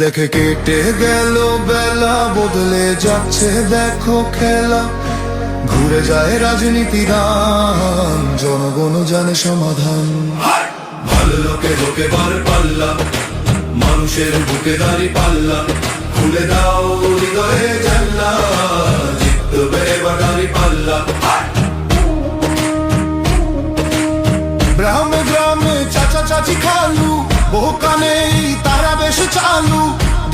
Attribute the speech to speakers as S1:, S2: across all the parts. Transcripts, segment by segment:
S1: দেখে কেটে গেল বেলা, বদলে যাচ্ছে দেখো খেলা। ঘুরে যায় রাজনীতি গান, জনগণ জানে সমাধান। ভালো লোকে লোকে বার পাল্লা, মানুষের বুকে দাঁড়ি পাল্লা। খুলে দাও হৃদয়ে জানলা, জিতবে এবার দাঁড়ি পাল্লা। গ্রামে গ্রামে চাচা চাচি খালু, বহু কানেই তারা বেশ চালু।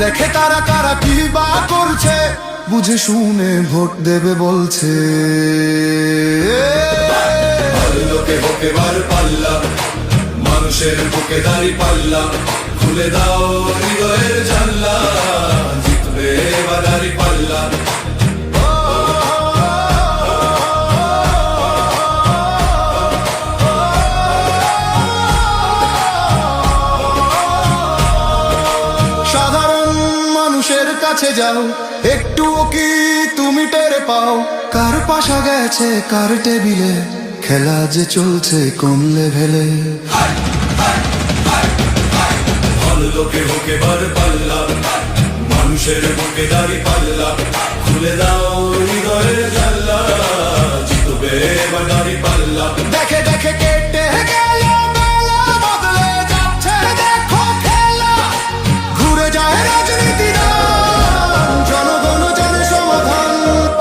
S1: দেখে তারা কারা কি বা করছে, বুঝে শুনে ভোট দেবে বলছে। ভালো লোকে বুকে বার পাল্লা, মানুষের বুকে দাঁড়ি পাল্লা। খুলে দাও হৃদয়ের জানলা, জিতবে এবার দাঁড়ি পাল্লা। সাধারণ মানুষের কাছে যাও, একটুও কি তুমি টের পাও? কার পাশা গেছে কার টেবিলে, খেলা যে চলছে কোন লেভেলে। ভালো লোকে বুকে বার পাল্লা, মানুষের বুকে দাঁড়ি পাল্লা। খুলে দাও হৃদয়ের জানলা, জিতবে এবার দাঁড়ি পাল্লা। দেখে দেখে কেটে গেল বেলা, বদলে যাচ্ছে দেখো খেলা। ঘুরে যায় রাজনীতি গান, জনগণ জানে সমাধান।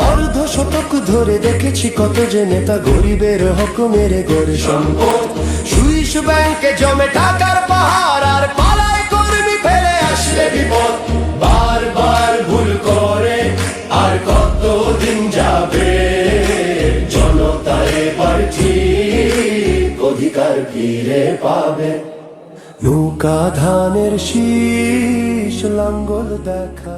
S2: অর্ধ শতক ধরে দেখেছি কত যে নেতা গরিবের হক মেরে গড়ে সম্পদ। সুইস ব্যাংকে জমে টাকার পাহাড়, আর পালায় কর্মী ফেলে আসলে বিপদ। বারবার ভুল করে আর কতদিন যাবে, জনতা এবার ঠিক অধিকার ফিরে পাবে। নৌকা ধানের শীষ লাঙ্গল দেখা